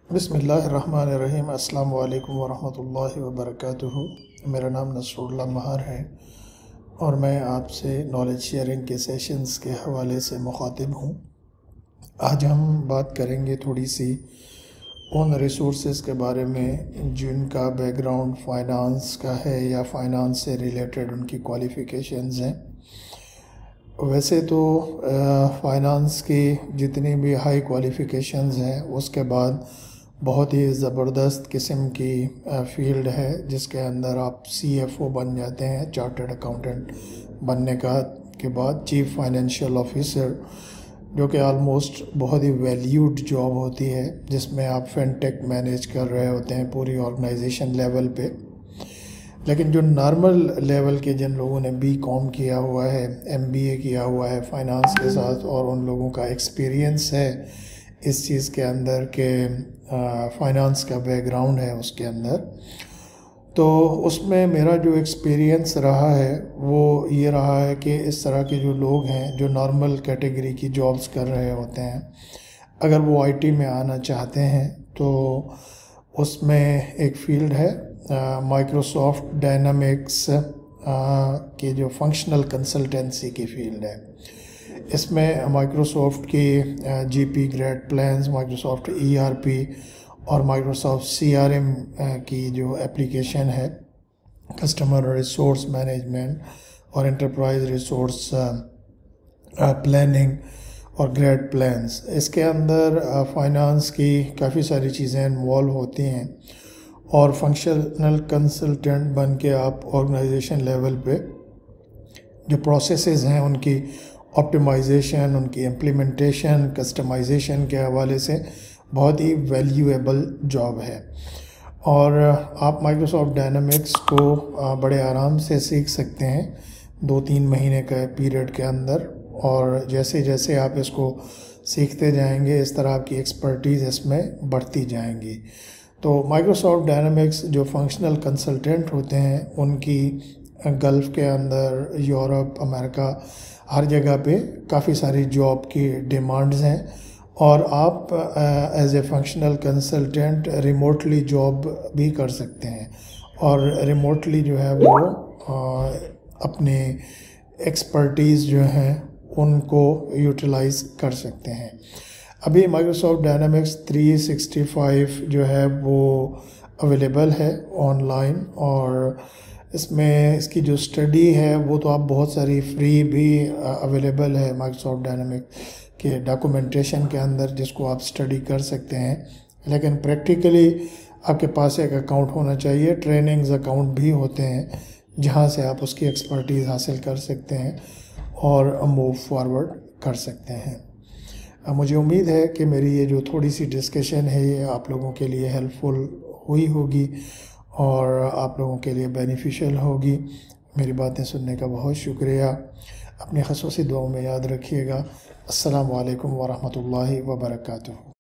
बिस्मिल्लाहिर्रहमानिर्रहीम। अस्सलाम वालेकुम वरहमतुल्लाहि वबरकातुहू। मेरा नाम नसरुल्लाह महार है और मैं आपसे नॉलेज शेयरिंग के सेशंस के हवाले से मुखातिब हूँ। आज हम बात करेंगे थोड़ी सी उन रिसोर्सेज के बारे में जिनका बैकग्राउंड फ़ाइनेंस का है या फ़ाइनेंस से रिलेटेड उनकी क्वालिफ़िकेशंस हैं। वैसे तो फ़ाइनेंस की जितनी भी हाई क्वालिफ़िकेशंस हैं उसके बाद बहुत ही ज़बरदस्त किस्म की फ़ील्ड है जिसके अंदर आप CFO बन जाते हैं, चार्टर्ड अकाउंटेंट बनने के बाद चीफ़ फाइनेंशियल ऑफिसर, जो कि आलमोस्ट बहुत ही वैल्यूड जॉब होती है, जिसमें आप फिनटेक मैनेज कर रहे होते हैं पूरी ऑर्गेनाइजेशन लेवल पे। लेकिन जो नॉर्मल लेवल के जिन लोगों ने BCom किया हुआ है, MBA किया हुआ है फ़ाइनेंस के साथ और उन लोगों का एक्सपीरियंस है इस चीज़ के अंदर के फ़ाइनेंस का बैकग्राउंड है उसके अंदर, तो उसमें मेरा जो एक्सपीरियंस रहा है वो ये रहा है कि इस तरह के जो लोग हैं जो नॉर्मल कैटेगरी की जॉब्स कर रहे होते हैं, अगर वो IT में आना चाहते हैं तो उसमें एक फ़ील्ड है माइक्रोसॉफ्ट डायनामिक्स की जो फंक्शनल कंसल्टेंसी की फ़ील्ड है। इसमें माइक्रोसॉफ्ट की GP grade plans, Microsoft ERP और माइक्रोसॉफ्ट CRM की जो एप्लीकेशन है, कस्टमर रिसोर्स मैनेजमेंट और एंटरप्राइज रिसोर्स प्लानिंग और ग्रेड प्लान्स, इसके अंदर फाइनेंस की काफ़ी सारी चीज़ें इन्वॉल्व होती हैं और फंक्शनल कंसल्टेंट बन के आप ऑर्गेनाइजेशन लेवल पे जो प्रोसेसेस हैं उनकी ऑप्टिमाइजेशन, उनकी इम्प्लीमेंटेशन, कस्टमाइजेशन के हवाले से बहुत ही वैल्यूएबल जॉब है। और आप माइक्रोसॉफ्ट डायनामिक्स को बड़े आराम से सीख सकते हैं 2-3 महीने का पीरियड के अंदर, और जैसे जैसे आप इसको सीखते जाएंगे इस तरह आपकी एक्सपर्टीज़ इसमें बढ़ती जाएंगी। तो माइक्रोसॉफ्ट डायनामिक्स जो फंक्शनल कंसल्टेंट होते हैं उनकी गल्फ़ के अंदर, यूरोप, अमेरिका, हर जगह पे काफ़ी सारी जॉब की डिमांड्स हैं और आप as a functional consultant remotely job भी कर सकते हैं और रिमोटली जो है वो अपने एक्सपर्टीज़ जो हैं उनको यूटिलाइज़ कर सकते हैं। अभी माइक्रोसॉफ्ट डायनामिक्स 365 जो है वो अवेलेबल है ऑनलाइन, और इसमें इसकी जो स्टडी है वो तो आप बहुत सारी फ्री भी अवेलेबल है माइक्रोसॉफ्ट डायनामिक्स के डॉक्यूमेंटेशन के अंदर, जिसको आप स्टडी कर सकते हैं। लेकिन प्रैक्टिकली आपके पास एक अकाउंट होना चाहिए। ट्रेनिंग्स अकाउंट भी होते हैं जहां से आप उसकी एक्सपर्टीज़ हासिल कर सकते हैं और मूव फॉरवर्ड कर सकते हैं। मुझे उम्मीद है कि मेरी ये जो थोड़ी सी डिस्कशन है ये आप लोगों के लिए हेल्पफुल हुई होगी और आप लोगों के लिए बेनिफिशियल होगी। मेरी बातें सुनने का बहुत शुक्रिया। अपनी ख़ुसूसी दुआओं में याद रखिएगा। अस्सलामु अलैकुम वरहमतुल्लाहि वबरकातुहू।